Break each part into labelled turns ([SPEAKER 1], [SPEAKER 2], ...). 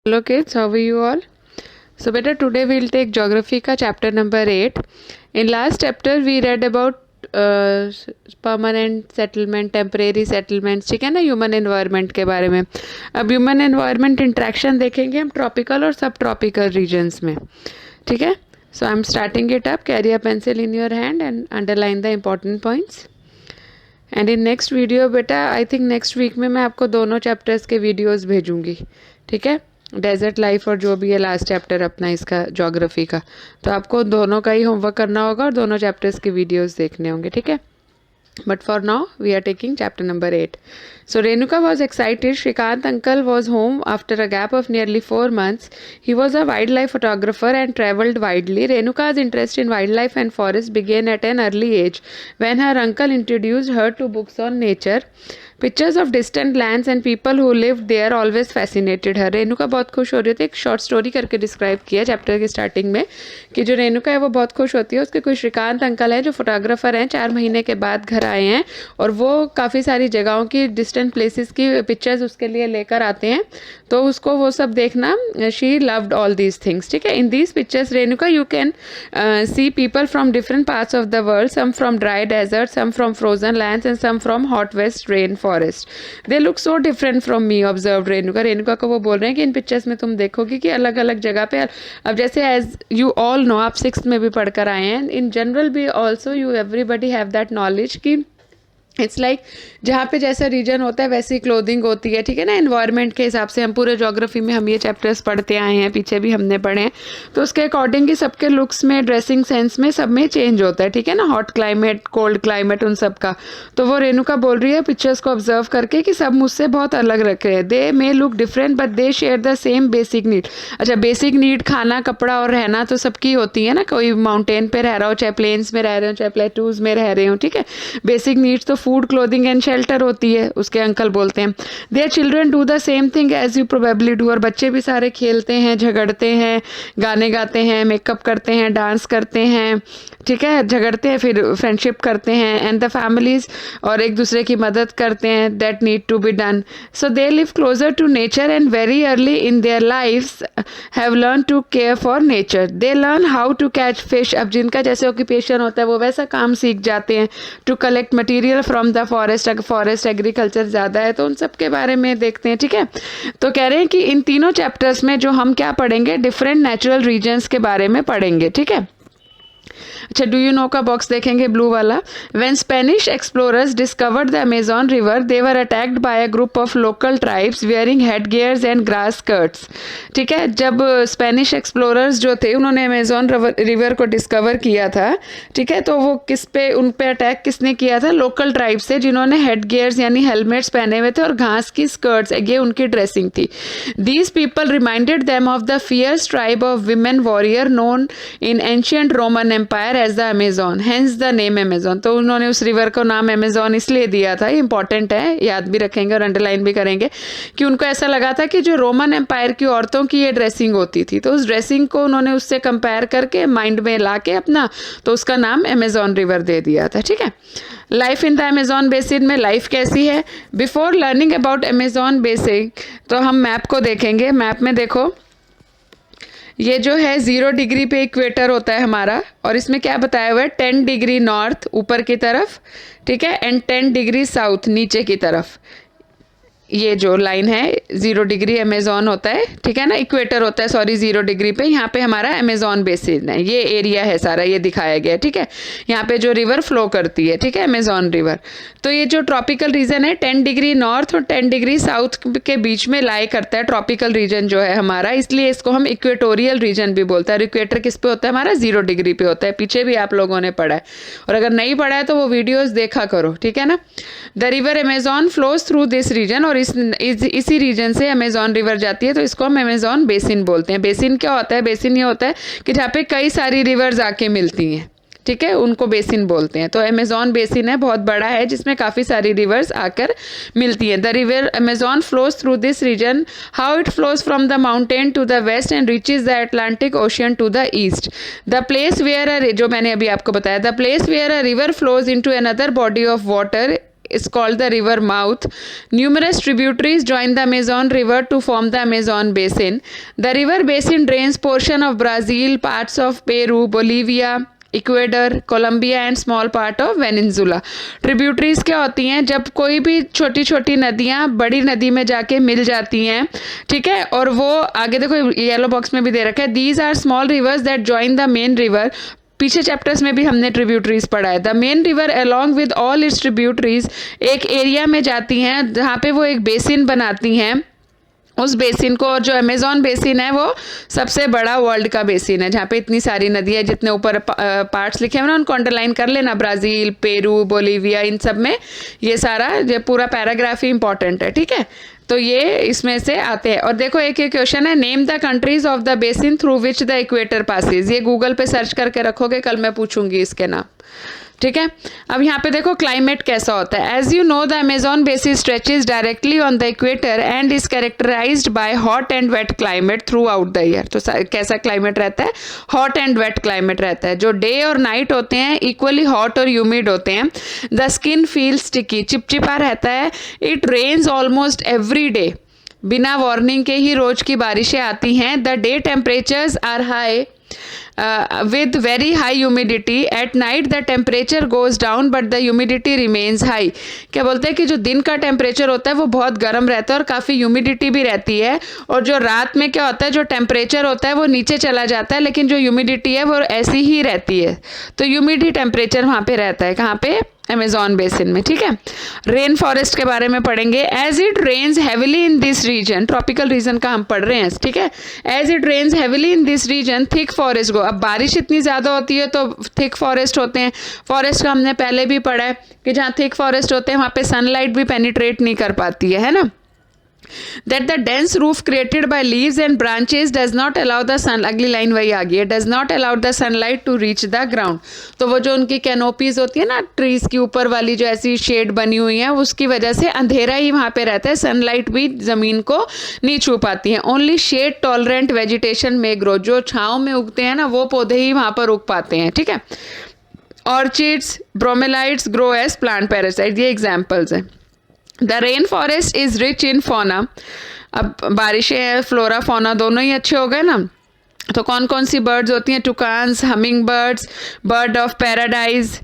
[SPEAKER 1] Hello kids, how are you all? So beta, today we will take geography का chapter number 8. In last chapter we read about permanent settlement, temporary settlements, ठीक है ना, human environment के बारे में. अब human environment interaction देखेंगे हम ट्रॉपिकल और सब ट्रॉपिकल रीजन्स में. ठीक है, so I am starting it up. Carry a pencil in your hand and underline the important points. And in next video बेटा, आई थिंक नेक्स्ट वीक में मैं आपको दोनों चैप्टर्स के वीडियोस भेजूंगी. ठीक है, डेजर्ट लाइफ और जो भी है लास्ट चैप्टर अपना इसका ज्योग्राफी का, तो आपको दोनों का ही होमवर्क करना होगा और दोनों चैप्टर्स के वीडियोस देखने होंगे. ठीक है, but for now we are taking chapter number 8. So Renuka was excited. Shrikant uncle was home after a gap of nearly 4 months. He was a wildlife photographer and travelled widely. Renuka's interest in wildlife and forest began at an early age when her uncle introduced her to books on nature. Pictures of distant lands and people who lived there always fascinated her. Renuka बहुत खुश हो रही थी. एक short story करके describe किया chapter के starting में कि जो रेनुका है वो बहुत खुश होती है. उसके कोई श्रीकांत अंकल हैं जो फोटोग्राफर हैं, 4 महीने के बाद घर आए हैं और वो काफ़ी सारी जगहों की डिस्टेंट प्लेसेस की पिक्चर्स उसके लिए लेकर आते हैं. तो उसको वो सब देखना, she loved all these things. ठीक है, in these pictures Renuka you can see people from different parts of the world, some from dry desert, some from frozen lands and some from hot west rain forest. They look so different from me, observe Renuka. Renuka को वो बोल रहे हैं कि इन pictures में तुम देखोगे कि अलग अलग जगह पे, अब जैसे एज यू ऑल नो, आप 6th में भी पढ़कर आए हैं, इन जनरल भी also you everybody have that knowledge कि इट्स लाइक जहाँ पे जैसा रीजन होता है वैसी क्लोथिंग होती है. ठीक है ना, एनवायरनमेंट के हिसाब से. हम पूरे ज्योग्राफी में हम ये चैप्टर्स पढ़ते आए हैं, पीछे भी हमने पढ़े हैं. तो उसके अकॉर्डिंग ही सबके लुक्स में, ड्रेसिंग सेंस में, सब में चेंज होता है. ठीक है ना, हॉट क्लाइमेट, कोल्ड क्लाइमेट, उन सब का. तो वो रेनुका बोल रही है पिक्चर्स को ऑब्जर्व करके कि सब मुझसे बहुत अलग रख रहे हैं. They may look different but they share the same basic need. अच्छा, बेसिक नीड खाना, कपड़ा और रहना तो सबकी होती है ना. कोई माउंटेन पे रह रहा हो, चाहे प्लेन्स में रह रहे हो, चाहे प्लेटूज में रह रहे हो. ठीक है, बेसिक नीड्स तो फूड, क्लोथिंग एंड शेल्टर होती है. उसके अंकल बोलते हैं their children do the same thing as you probably do. और बच्चे भी सारे खेलते हैं, झगड़ते हैं, गाने गाते हैं, मेकअप करते हैं, डांस करते हैं. ठीक है, झगड़ते हैं, फिर फ्रेंडशिप करते हैं. एंड द फैमिलीज, और एक दूसरे की मदद करते हैं, that need to be done. So they live closer to nature and very early in their lifes have learn to care for nature. They learn how to catch fish. अब जिनका जैसे ऑक्यूपेशन होता है वो वैसा काम सीख जाते हैं. To collect material from the forest. अगर फॉरेस्ट एग्रीकल्चर ज़्यादा है तो उन सब के बारे में देखते हैं. ठीक है, तो कह रहे हैं कि इन तीनों चैप्टर्स में जो हम क्या पढ़ेंगे, डिफरेंट नेचुरल रीजन्स के बारे में पढ़ेंगे. ठीक है, अच्छा, डू यू नो का बॉक्स देखेंगे, ब्लू वाला. When Spanish explorers discovered the Amazon river they were attacked by a group of local tribes wearing head gears and grass skirts. ठीक है, जब स्पेनिश एक्सप्लोरर्स जो थे उन्होंने अमेजॉन रिवर को डिस्कवर किया था. ठीक है, तो वो किस पे, उन पे अटैक किसने किया था? लोकल ट्राइब्स से, जिन्होंने हेड गियर्स यानी हेलमेट्स पहने हुए थे और घास की स्कर्ट्स, ये उनकी ड्रेसिंग थी. These people reminded them of the fierce tribe of women warrior known in ancient Roman empire as the Amazon, hence the name Amazon. तो उन्होंने उस रिवर को नाम अमेजॉन इसलिए दिया था. इंपॉर्टेंट है, याद भी रखेंगे और अंडरलाइन भी करेंगे कि उनको ऐसा लगा था कि जो रोमन एम्पायर की औरतों की ये ड्रेसिंग होती थी, तो उस ड्रेसिंग को उन्होंने उससे कंपेयर करके माइंड में ला के अपना, तो उसका नाम अमेजॉन रिवर दे दिया था. ठीक है, life in the Amazon basin में लाइफ कैसी है. Before learning about Amazon basin, तो हम मैप को देखेंगे. मैप में देखो, ये जो है 0 डिग्री पे इक्वेटर होता है हमारा, और इसमें क्या बताया हुआ है, 10 डिग्री नॉर्थ ऊपर की तरफ. ठीक है, एंड 10 डिग्री साउथ नीचे की तरफ. ये जो लाइन है 0 डिग्री अमेजॉन होता है. ठीक है ना, इक्वेटर होता है, सॉरी, 0 डिग्री पे. यहाँ पे हमारा अमेजॉन बेसिन है, ये एरिया है सारा, ये दिखाया गया है. ठीक है, यहाँ पे जो रिवर फ्लो करती है, ठीक है, अमेजॉन रिवर. तो ये जो ट्रॉपिकल रीजन है 10 डिग्री नॉर्थ और 10 डिग्री साउथ के बीच में लाई करता है ट्रॉपिकल रीजन जो है हमारा, इसलिए इसको हम इक्वेटोरियल रीजन भी बोलते हैं. इक्वेटर किस पे होता है हमारा, 0 डिग्री पे होता है. पीछे भी आप लोगों ने पढ़ा है, और अगर नहीं पढ़ा है तो वो वीडियोज देखा करो. ठीक है ना. The river Amazon flows through this region, और इसी रीजन से अमेजॉन रिवर जाती है, तो इसको हम अमेजॉन बेसिन बोलते हैं. बेसिन क्या होता है, बेसिन ये होता है कि जहाँ पे कई सारी रिवर्स आके मिलती हैं. ठीक है, उनको बेसिन बोलते हैं. तो अमेजॉन बेसिन है, बहुत बड़ा है, जिसमें काफ़ी सारी रिवर्स आकर मिलती हैं. The river Amazon flows through this region. How it flows from the mountain to the west and reaches the Atlantic ocean to the east. The place where जो मैंने अभी आपको बताया, the place where a river flows into another body of water is called the river mouth. Numerous tributaries join the Amazon River to form the Amazon basin. The river basin drains portion of Brazil, parts of Peru, Bolivia, Ecuador, Colombia and small part of Venezuela. Tributaries क्या होती हैं? जब कोई भी छोटी छोटी नदियाँ बड़ी नदी में जाके मिल जाती हैं, ठीक है, और वो आगे देखो येलो बॉक्स में भी दे रखा है, these are small rivers that join the main river. पीछे चैप्टर्स में भी हमने ट्रिब्यूटरीज पढ़ा है. The main river along with all its tributaries एक एरिया में जाती हैं जहाँ पे वो एक बेसिन बनाती हैं. उस बेसिन को, और जो अमेज़ॉन बेसिन है वो सबसे बड़ा वर्ल्ड का बेसिन है जहाँ पे इतनी सारी नदी है. जितने ऊपर पार्ट्स लिखे हुए ना उनको अंडरलाइन कर लेना. ब्राज़ील, पेरू, बोलीविया, इन सब में ये सारा ये पूरा पैराग्राफ ही इंपॉर्टेंट है, ठीक है. तो ये इसमें से आते हैं. और देखो एक क्वेश्चन है, name the countries of the basin through which the equator passes. ये गूगल पे सर्च करके रखोगे, कल मैं पूछूंगी इसके नाम, ठीक है. अब यहाँ पे देखो क्लाइमेट कैसा होता है. As you know the Amazon basin stretches directly on the equator and is characterized by hot and wet climate throughout the year. तो कैसा क्लाइमेट रहता है? हॉट एंड वेट क्लाइमेट रहता है. जो डे और नाइट होते हैं इक्वली हॉट और ह्यूमिड होते हैं. द स्किन फील स्टिकी, चिपचिपा रहता है. It rains almost every day, बिना वार्निंग के ही रोज की बारिशें आती हैं. The day temperatures are high with very high humidity. At night the temperature goes down but the humidity remains high. क्या बोलते हैं कि जो दिन का टेम्परेचर होता है वो बहुत गर्म रहता है और काफ़ी ह्यूमिडिटी भी रहती है. और जो रात में क्या होता है, जो टेम्परेचर होता है वो नीचे चला जाता है लेकिन जो ह्यूमिडिटी है वो ऐसी ही रहती है. तो ह्यूमिडिटी टेम्परेचर वहाँ पे रहता है. कहाँ पे? अमेज़ॉन बेसिन में, ठीक है. रेन फॉरेस्ट के बारे में पढ़ेंगे. As it rains heavily in this region, tropical region का हम पढ़ रहे हैं, ठीक है. As it rains heavily in this region thick forest go. अब बारिश इतनी ज़्यादा होती है तो थिक फॉरेस्ट होते हैं. फॉरेस्ट का हमने पहले भी पढ़ा है कि जहाँ थिक फॉरेस्ट होते हैं वहाँ पे सनलाइट भी पेनिट्रेट नहीं कर पाती है ना. That the dense roof created by leaves and branches does not allow the sun, अगली लाइन वही आ गई है, does not allow the sunlight to reach the ground. तो वो जो उनकी कैनोपीज होती है ना ट्रीज की ऊपर वाली जो ऐसी शेड बनी हुई है उसकी वजह से अंधेरा ही वहाँ पे रहता है. सनलाइट भी ज़मीन को नहीं छू पाती है. ओनली शेड टॉलरेंट वेजिटेशन में ग्रो, जो छाँव में उगते हैं ना वो पौधे ही वहाँ पर उग पाते हैं, ठीक है. Orchids, bromeliads grow as plant parasite, ये एग्जाम्पल्स हैं. The rain forest is rich in fauna. अब बारिशें हैं, फ्लोरा फौना दोनों ही अच्छे हो गए ना. तो कौन कौन सी बर्ड्स होती हैं? Toucans, humming birds, bird of paradise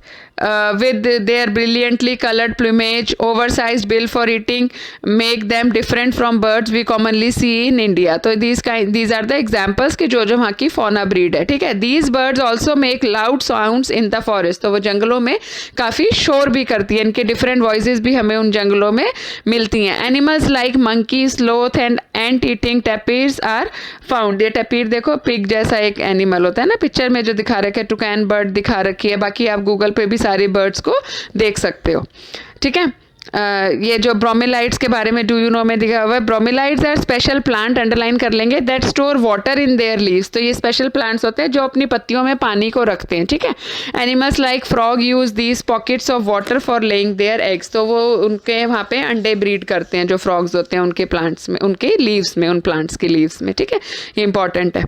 [SPEAKER 1] with their brilliantly colored plumage, oversized bill for eating make them different from birds we commonly see in India. तो these are the examples कि जो वहाँ की fauna breed है, ठीक है. These birds also make loud sounds in the forest. तो वो जंगलों में काफ़ी शोर भी करती है. इनके different voices भी हमें उन जंगलों में मिलती हैं. Animals like monkey, sloth and ant eating tapirs are found. ये tapir देखो पिग जैसा एक एनिमल होता है ना, पिक्चर में जो दिखा रखे है टुकैन बर्ड दिखा रखी है. बाकी आप गूगल पे भी सारी बर्ड्स को देख सकते हो, ठीक है. ये जो ब्रोमेलाइट्स के बारे में डू यू नो में दिखा हुआ है. ब्रोमेलाइट्स आर स्पेशल प्लांट, अंडरलाइन कर लेंगे, that store water in their leaves. तो ये स्पेशल प्लांट्स होते हैं जो अपनी पत्तियों में पानी को रखते हैं, ठीक है. Animals like frog use these pockets of water for laying their eggs. तो वो उनके वहाँ पे अंडे ब्रीड करते हैं जो फ्रॉग्स होते हैं उनके प्लांट्स में, उनके लीव्स में, उन प्लांट्स के लीव्स में, ठीक है. ये इंपॉर्टेंट है.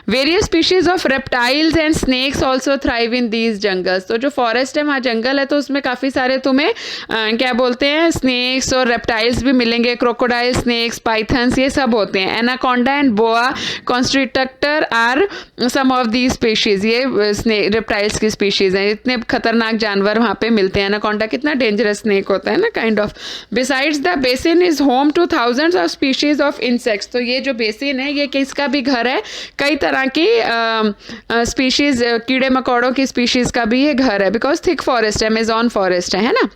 [SPEAKER 1] Various species of reptiles and snacks also thrive in these jungles. तो जो फॉरेस्ट है वहाँ जंगल है तो उसमें काफ़ी सारे तुम्हें क्या बोलते हैं स्नेक्स और रेप्टाइल्स भी मिलेंगे. क्रोकोडाइल, स्नेक्स, पाइथन्स ये सब होते हैं. Anaconda and boa constrictor are some of the species. ये रेप्टाइल्स की स्पीशीज हैं. इतने खतरनाक जानवर वहाँ पे मिलते हैं. एनाकोंडा कितना डेंजरस स्नेक होता है ना, kind of. Besides the basin is home two thousands of species of insects. तो ये जो बेसिन है ये किसका भी घर है, कई तरह की स्पीशीज, कीड़े मकोड़ों की स्पीशीज का भी ये घर है, बिकॉज थिक फॉरेस्ट है, अमेज़ॉन फॉरेस्ट है ना.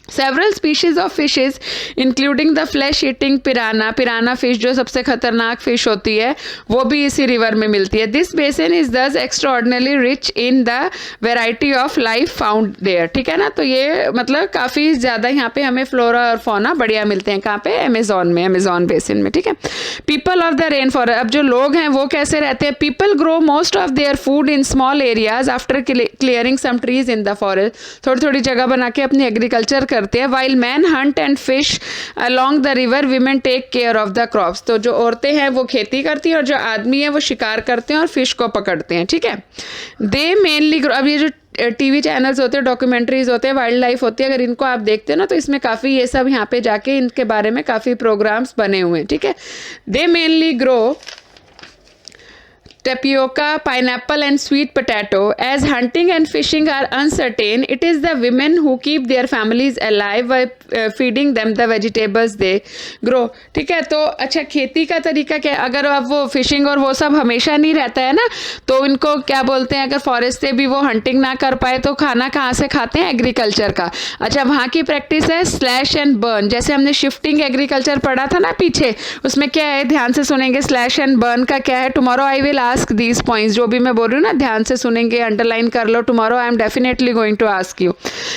[SPEAKER 1] Several species of fishes including the flesh eating piranha fish जो सबसे खतरनाक फिश होती है वो भी इसी रिवर में मिलती है. This basin is thus extraordinarily rich in the variety of life found there. ठीक है ना. तो ये मतलब काफ़ी ज़्यादा यहाँ पे हमें फ्लोरा और फौना बढ़िया मिलते हैं. कहाँ पे? अमेज़ॉन में, अमेज़ॉन बेसिन में, ठीक है. People of the rain forest. अब जो लोग हैं वो कैसे रहते हैं? People grow most of their food in small areas after clearing some trees in the forest. थोड़ी थोड़ी जगह बना के अपनी एग्रीकल्चर करते हैं. While man hunt and fish along the river, women take care of the crops. तो जो औरतें हैं वो खेती करती हैं और जो आदमी है वो शिकार करते हैं और फिश को पकड़ते हैं, ठीक है. दे मेनली ग्रो. अब ये जो टीवी चैनल्स होते हैं, डॉक्यूमेंट्रीज होते हैं, वाइल्ड लाइफ होती है, अगर इनको आप देखते हो ना तो इसमें काफ़ी ये सब यहाँ पे जाके इनके बारे में काफ़ी प्रोग्राम्स बने हुए हैं, ठीक है। दे mainly grow tapioca, pineapple and sweet potato. As hunting and fishing are uncertain, it is the women who keep their families alive by feeding them the vegetables they grow. ठीक है, तो अच्छा खेती का तरीका क्या है? अगर अब वो फिशिंग और वो सब हमेशा नहीं रहता है ना, तो इनको क्या बोलते हैं, अगर फॉरेस्ट से भी वो हंटिंग ना कर पाए तो खाना कहाँ से खाते हैं? एग्रीकल्चर का। अच्छा, वहाँ की प्रैक्टिस है स्लैश एंड बर्न, जैसे हमने शिफ्टिंग एग्रीकल्चर पढ़ा था ना पीछे, उसमें क्या है, ध्यान से सुनेंगे। स्लैश एंड बर्न का क्या है? Tomorrow I will ask these points, जो भी मैं बोल रही हूँ ना ध्यान से सुनेंगे, अंडरलाइन कर लो। Tomorrow I am definitely going to ask you.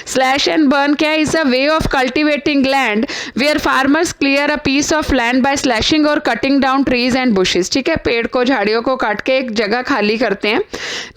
[SPEAKER 1] Slash and burn क्या है? Is a way of cultivating land where farmers clear a piece of land by slashing और cutting down trees and bushes. ठीक है, पेड़ को, झाड़ियों को काट के एक जगह खाली करते हैं।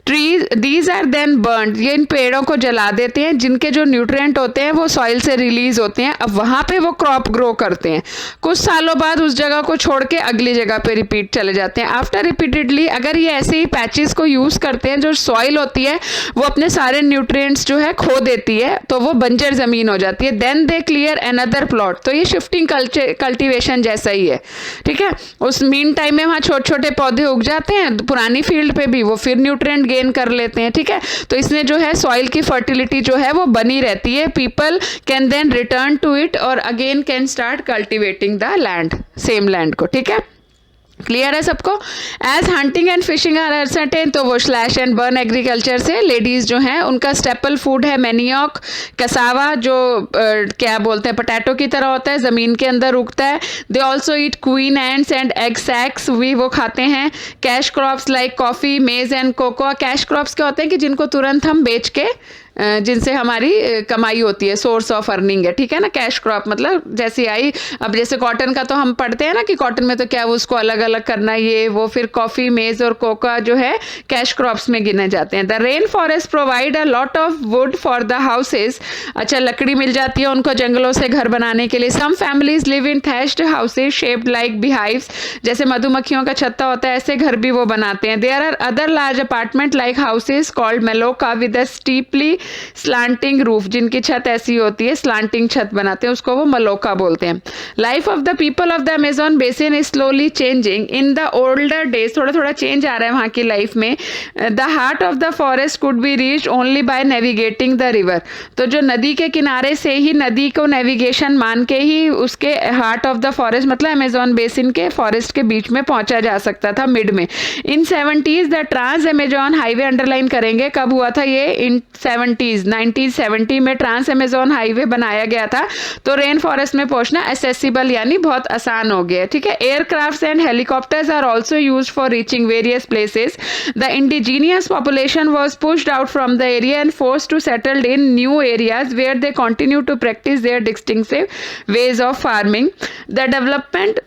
[SPEAKER 1] Trees these are then burn, ये इन पेड़ों को जला देते हैं, जिनके जो न्यूट्रिएंट होते हैं वो सॉइल से रिलीज होते हैं। अब वहां पे वो क्रॉप ग्रो करते हैं। कुछ सालों बाद उस जगह को छोड़ के अगली जगह पे रिपीट चले जाते हैं। आफ्टर रिपीटेडली अगर ये ऐसे ही पैचेस को यूज करते हैं, जो सॉइल होती है वो अपने सारे न्यूट्रिएंट्स जो है खो देती है, तो वो बंजर जमीन हो जाती है। Then they clear another plot. तो ये शिफ्टिंग कल्टीवेशन जैसा ही है, ठीक है। उस मीन टाइम में वहाँ छोटे छोटे पौधे उग जाते हैं, पुरानी फील्ड पे भी वो फिर न्यूट्रिएंट गेन कर लेते हैं, ठीक है। तो इसमें जो है सॉइल की फर्टिलिटी जो है वो बनी रहती है। People can then return to it और again can start cultivating the land, same land को, ठीक है। क्लियर है सबको? As hunting and fishing are uncertain, तो वो स्लैश एंड बर्न एग्रीकल्चर से लेडीज जो हैं उनका स्टेपल फूड है मैनियॉक, कसावा, जो क्या बोलते हैं पोटैटो की तरह होता है, ज़मीन के अंदर उगता है। They also eat queen ants and egg sacs, भी वो खाते हैं। Cash crops like coffee, maize and cocoa. Cash crops क्या होते हैं कि जिनको तुरंत हम बेच के जिनसे हमारी कमाई होती है, सोर्स ऑफ अर्निंग है, ठीक है ना। कैश क्रॉप मतलब जैसी आई, अब जैसे कॉटन का तो हम पढ़ते हैं ना कि कॉटन में तो क्या उसको अलग अलग करना, ये वो, फिर कॉफ़ी, मेज और कोका जो है कैश क्रॉप्स में गिने जाते हैं। The rain forest provide a lot of would for the houses. अच्छा, लकड़ी मिल जाती है उनको जंगलों से घर बनाने के लिए। Some families live in thatched houses shaped like beehives, जैसे मधुमक्खियों का छत्ता होता है ऐसे घर भी वो बनाते हैं। There are other large apartment like houses called Maloca with a steeply slanting roof, जिनकी छत ऐसी होती है, स्लांटिंग छत बनाते हैं, उसको वो मलोका बोलते हैं। Life of the people of the Amazon basin is slowly changing. In the older days थोड़ा थोड़ा चेंज आ रहा है वहाँ की लाइफ में। The heart of the forest could be reached only by navigating the river. तो जो नदी के किनारे से ही, नदी को नेविगेशन मान के ही उसके हार्ट ऑफ द फॉरेस्ट मतलब अमेजोन बेसिन के फॉरेस्ट के बीच में पहुंचा जा सकता था, मिड में। In 70s the trans Amazon highway, underline करेंगे कब हुआ था ये, इन 1970 में ट्रांस अमेजोन हाईवे बनाया गया था, तो रेन फॉरेस्ट में पहुंचना एसेसिबल यानी बहुत आसान हो गया, ठीक है। Aircrafts and helicopters are also used for reaching various places. The indigenous population was pushed out from the area and forced to settled in new areas where they continue to practice their distinctive ways of farming. The development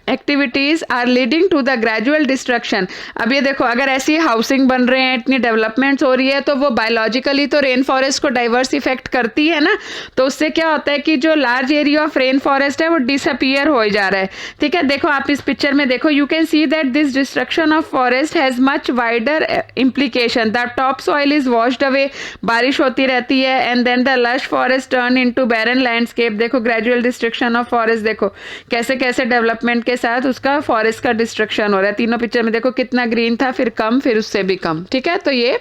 [SPEAKER 1] activities are leading to the gradual destruction. अब ये देखो, अगर ऐसी housing बन रहे हैं, इतनी developments हो रही है, तो वो बायोलॉजिकली तो रेन फॉरेस्ट को डाइवर्स इफेक्ट करती है ना। तो उससे क्या होता है कि जो large area of rain forest है वो डिसअपियर हो जा रहा है, ठीक है। देखो आप इस पिक्चर में देखो, you can see that this destruction of forest has much wider implication. The top soil is washed away, बारिश होती रहती है, and then the lush forest turn into barren landscape. देखो ग्रेजुअल डिस्ट्रक्शन ऑफ फॉरेस्ट, देखो कैसे कैसे development के साथ उसका फॉरेस्ट का डिस्ट्रक्शन हो रहा है। तीनों पिक्चर में देखो कितना ग्रीन था, फिर कम, फिर उससे भी कम, ठीक है। तो ये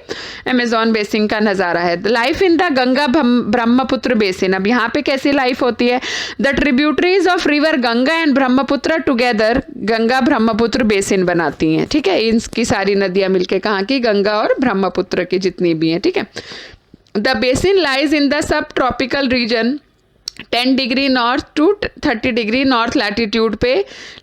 [SPEAKER 1] अमेजोन बेसिन का नजारा है। Life in the Ganga Brahmaputra basin, अब यहाँ पे कैसी लाइफ होती है? The tributaries of river Ganga and Brahmaputra together Ganga Brahmaputra basin बनाती हैं, ठीक है। इनकी सारी नदियां मिलके, कहाँ की? गंगा और ब्रह्मपुत्र की जितनी भी हैं, ठीक है। The basin lies in the subtropical region 10 degree north to 30 degree north latitude पे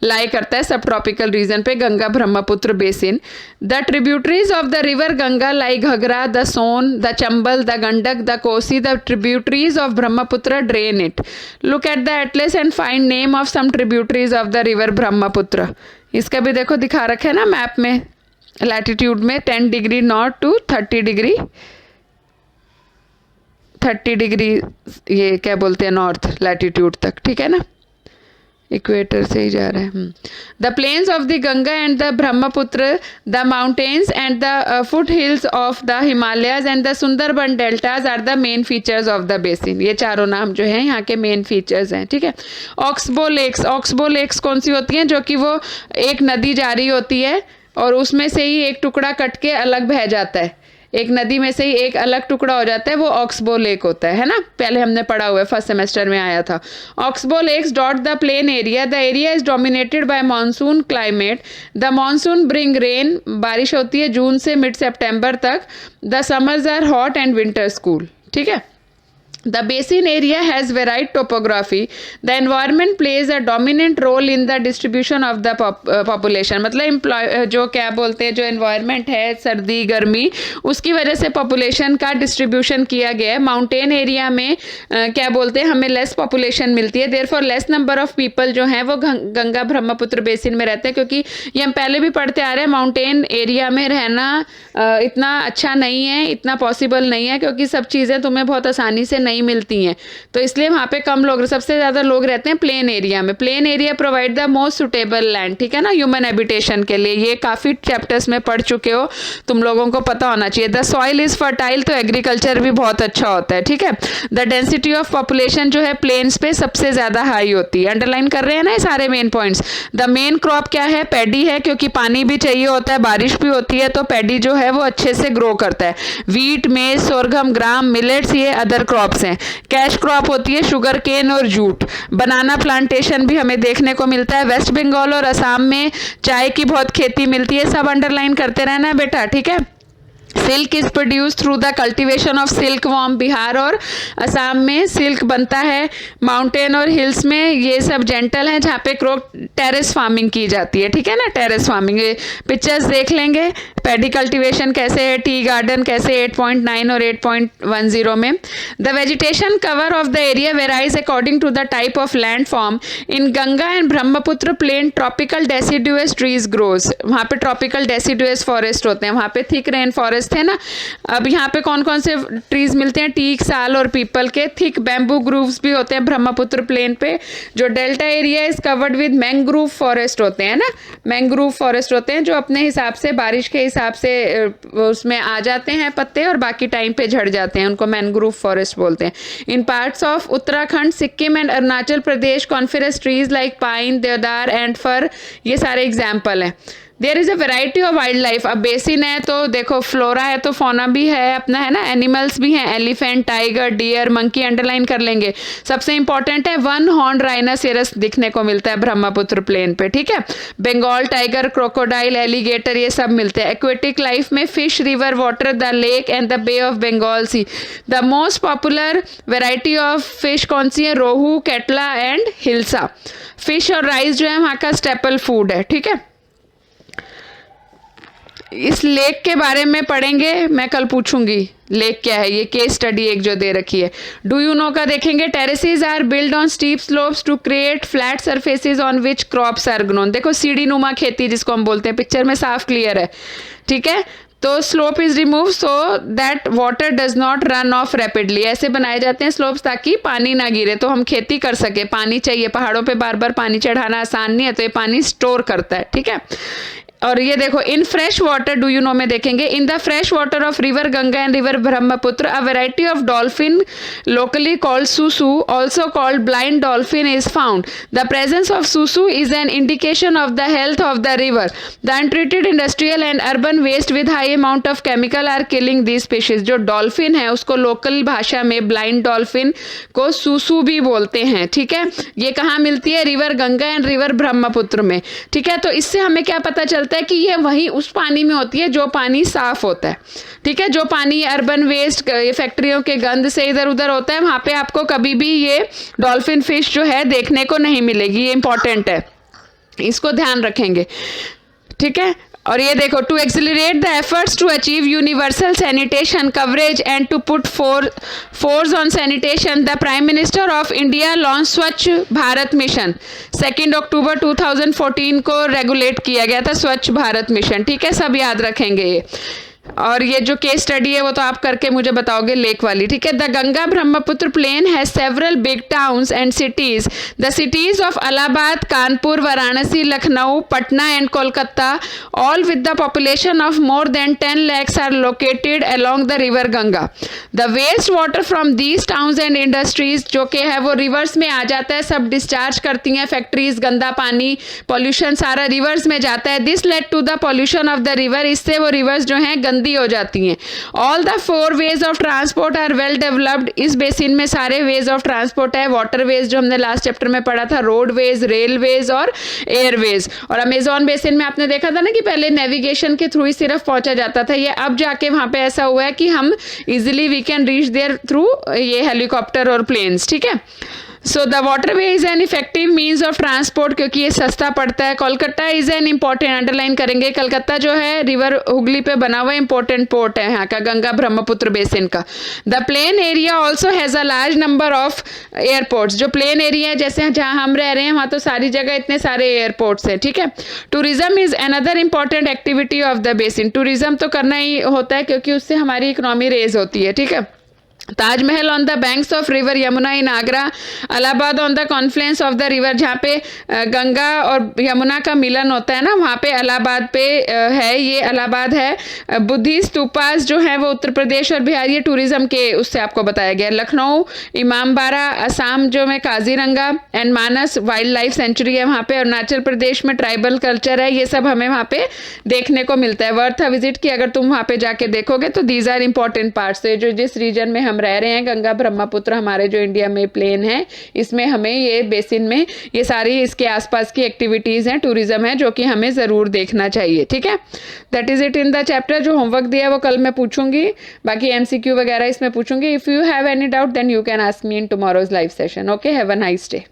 [SPEAKER 1] लाई करता है, सब ट्रॉपिकल रीजन पे Ganga Brahmaputra basin. The tributaries of the river Ganga like Ghaghara, the Son, the Chambal, the Gandak, the Kosi, the tributaries of Brahmaputra drain it. Look at the atlas and find name of some tributaries of the river Brahmaputra. इसका भी देखो दिखा रखे है ना map में, latitude में 10 degree north to 30 degree ये क्या बोलते हैं नॉर्थ लैटिट्यूड तक, ठीक है ना। इक्वेटर से ही जा रहा है। The plains of the Ganga and the Brahmaputra, the mountains and the foot hills of the Himalayas and the Sundarban deltas are the main features of the basin. ये चारों नाम जो हैं यहाँ के मेन फीचर्स हैं, ठीक है। ऑक्सबो लेक्स कौन सी होती हैं? जो कि वो एक नदी जारी होती है और उसमें से ही एक टुकड़ा कट के अलग बह जाता है, एक नदी में से ही एक अलग टुकड़ा हो जाता है, वो ऑक्सबो लेक होता है ना, पहले हमने पढ़ा हुआ है, फर्स्ट सेमेस्टर में आया था। Oxbow lakes dot the plain area, the area is dominated by monsoon climate, the monsoon bring rain, बारिश होती है जून से मिड सितंबर तक, the summers are hot and winters cool, ठीक है। The basin area has varied topography. The environment plays a dominant role in the distribution of the population. मतलब जो क्या बोलते हैं, जो environment है, सर्दी गर्मी, उसकी वजह से population का distribution किया गया है। Mountain area में क्या बोलते हैं, हमें less population मिलती है, therefore less number of people जो हैं वो गंगा ब्रह्मपुत्र बेसिन में रहते हैं, क्योंकि ये हम पहले भी पढ़ते आ रहे हैं, माउंटेन एरिया में रहना इतना अच्छा नहीं है, इतना पॉसिबल नहीं है, क्योंकि सब चीज़ें तुम्हें बहुत आसानी से नहीं मिलती हैं, तो इसलिए वहाँ पे कम लोग, सबसे ज़्यादा लोग रहते हैं प्लेन एरिया में। Plain area provide the most suitable land, ठीक है ना, ह्यूमन हैबिटेशन के लिए। ये काफ़ी चैप्टर्स में पढ़ चुके हो, तुम लोगों को पता होना चाहिए। द सॉइल इज़ फर्टाइल, तो एग्रीकल्चर भी बहुत अच्छा होता है, ठीक है। द डेंसिटी ऑफ पॉपुलेशन जो है प्लेन्स पे सबसे ज़्यादा हाई होती है। अंडरलाइन कर रहे हैं ना ये सारे main points. The main crop क्या है? पैडी है, क्योंकि पानी भी चाहिए होता है, बारिश भी होती है, तो पैडी जो है वो अच्छे से ग्रो करता है। वीट, मेज, सोरगम, ग्राम, मिलेट्स, ये अदर क्रॉप्स हैं। कैश क्रॉप होती है शुगर केन और जूट। बनाना प्लांटेशन भी हमें देखने को मिलता है। वेस्ट बंगाल और असम में चाय की बहुत खेती मिलती है। सब अंडरलाइन करते रहना है बेटा, ठीक है। Silk is produce through the cultivation of silk worm. Bihar और असम में सिल्क बनता है। माउंटेन और हिल्स में ये सब जेंटल है, जहाँ पे टेरेस फार्मिंग की जाती है, ठीक है ना, टेरेस फार्मिंग। पिक्चर्स देख लेंगे, पैडी कल्टीवेशन कैसे है, टी गार्डन कैसे 8.9 और 8.10 में। The vegetation cover of the area varies according to the type of land form. In Ganga and Brahmaputra plain tropical deciduous trees grows. वहाँ पे ट्रॉपिकल डेसिडुअस फॉरेस्ट होते हैं, वहाँ पे थिक रेन फॉरेस्ट थे ना। अब यहाँ पे कौन कौन से ट्रीज मिलते हैं? टीक, साल और पीपल के। थिक बैम्बू ग्रूव्स भी होते हैं ब्रह्मपुत्र प्लेन पे। जो delta area is covered with mangrove forest होते हैं ना, मैंग्रोव फॉरेस्ट होते हैं जो अपने हिसाब से बारिश के हिसाब से उसमें आ जाते हैं पत्ते और बाकी टाइम पे झड़ जाते हैं, उनको मैंग्रोव फॉरेस्ट बोलते हैं। In parts of Uttarakhand, Sikkim and Arunachal Pradesh coniferous trees like pine, deodar and fir, ये सारे एग्जाम्पल हैं। There is a variety of wild life. अब बेसिन है तो देखो फ्लोरा है तो फौना भी है अपना, है ना, एनिमल्स भी हैं, elephant, tiger, deer, monkey underline कर लेंगे। सबसे इंपॉर्टेंट है वन हॉर्न राइनोसेरस दिखने को मिलता है ब्रह्मपुत्र प्लेन पे, ठीक है। बंगाल टाइगर, क्रोकोडाइल, एलिगेटर, ये सब मिलते हैं। एक्वेटिक लाइफ में fish, river water, the lake and the bay of Bengal sea. The most popular variety of fish कौन सी है? रोहू, कैटला एंड हिल्सा। फिश और राइस जो है वहाँ का स्टेपल फूड है, ठीक है। इस लेक के बारे में पढ़ेंगे, मैं कल पूछूंगी लेक क्या है, ये केस स्टडी एक जो दे रखी है। डू यू नो का देखेंगे। Terraces are build on steep slopes to create flat surfaces on which crops are grown. देखो सीढ़ी नुमा खेती जिसको हम बोलते हैं, पिक्चर में साफ क्लियर है, ठीक है। तो slope is remove so that water does not run of rapidly. ऐसे बनाए जाते हैं स्लोप्स ताकि पानी ना गिरे, तो हम खेती कर सके। पानी चाहिए, पहाड़ों पे बार बार पानी चढ़ाना आसान नहीं है, तो ये पानी स्टोर करता है, ठीक है। और ये देखो in fresh water, do you know में देखेंगे, in the fresh water of river Ganga and river Brahmaputra a variety of dolphin locally called susu, also called blind dolphin, is found. The presence of susu is an indication of the health of the river. The untreated industrial and urban waste with high amount of chemical are killing this species. जो dolphin है उसको local भाषा में blind dolphin को सुसु भी बोलते हैं, ठीक है। ये कहाँ मिलती है? River Ganga and river Brahmaputra में, ठीक है। तो इससे हमें क्या पता चलता है कि ये वही उस पानी में होती है जो पानी साफ होता है, ठीक है। जो पानी अर्बन वेस्ट, फैक्ट्रियों के गंद से इधर उधर होता है, वहां पे आपको कभी भी ये डॉल्फिन फिश जो है देखने को नहीं मिलेगी। ये इंपॉर्टेंट है, इसको ध्यान रखेंगे, ठीक है। और ये देखो, to accelerate the efforts to achieve universal sanitation coverage and to put force on sanitation, the prime minister of India launch Swachh Bharat mission. 2 अक्टूबर 2014 को रेगुलेट किया गया था स्वच्छ भारत मिशन, ठीक है, सब याद रखेंगे ये। और ये जो केस स्टडी है वो तो आप करके मुझे बताओगे लेक वाली, ठीक है। The Ganga Brahmaputra plain has several big towns and cities. The cities of Allahabad, Kanpur, Varanasi, Lucknow, Patna and Kolkata, all with the population of more than 10 lakhs are located along the river Ganga. The waste water from these towns and industries, जो कि है वो reverse में आ जाता है, सब discharge करती हैं फैक्ट्रीज, गंदा पानी, पॉल्यूशन सारा रिवर्स में जाता है। This led to the pollution of the river, इससे वो रिवर्स जो हैं गंदी हो जाती हैं। All the 4 ways of transport are well developed, इस बेसिन में सारे वेज ऑफ ट्रांसपोर्ट है। वाटर वेज जो हमने लास्ट चैप्टर में पढ़ा था, रोड वेज, रेलवेज और एयरवेज। और अमेजॉन बेसिन में आपने देखा था ना कि पहले नेविगेशन के थ्रू ही सिर्फ पहुंचा जाता था, ये अब जाके वहां पे ऐसा हुआ है कि हम easily we can reach there through ये हेलीकॉप्टर और प्लेन्स, ठीक है। So the waterway is an effective means of transport, क्योंकि ये सस्ता पड़ता है। Kolkata is an important, underline करेंगे, कलकत्ता जो है रिवर हुगली पे बना हुआ इंपॉर्टेंट पोर्ट है यहाँ का, गंगा ब्रह्मपुत्र बेसिन का। The plain area also has a large number of airports, जो प्लेन एरिया है जैसे जहाँ हम रह रहे हैं वहाँ तो सारी जगह इतने सारे एयरपोर्ट्स हैं, ठीक है। Tourism is another important activity of the basin, tourism तो करना ही होता है क्योंकि उससे हमारी इकोनॉमी रेज होती है, ठीक है। Taj Mahal on the banks of river Yamuna in Agra, Allahabad on the Confluence of the river, जहाँ पे गंगा और यमुना का मिलन होता है ना, वहाँ पे इलाहाबाद पे है, ये इलाहाबाद है। बुद्धिस्ट स्तूपास जो है वो उत्तर प्रदेश और बिहार, ये टूरिज्म के उससे आपको बताया गया। लखनऊ, इमामबाड़ा, असम जो में Kaziranga and Manas wild life sanctuary है वहाँ पे। अरुणाचल प्रदेश में ट्राइबल कल्चर है, ये सब हमें वहाँ पे देखने को मिलता है। वर्थ अ विजिट की अगर तुम वहाँ पे जाके देखोगे तो दीज आर इंपॉर्टेंट पार्ट्स। तो जो जिस रीजन में हम रह रहे हैं, गंगा ब्रह्मपुत्र हमारे जो इंडिया में प्लेन है, इसमें हमें ये बेसिन में ये सारी इसके आसपास की एक्टिविटीज हैं, टूरिज्म है, जो कि हमें जरूर देखना चाहिए, ठीक है। That is it in the chapter. जो होमवर्क दिया है वो कल मैं पूछूंगी, बाकी एमसीक्यू वगैरह इसमें पूछूंगी। If you have any doubt then you can ask me in tomorrow's live session. Okay, have a nice day.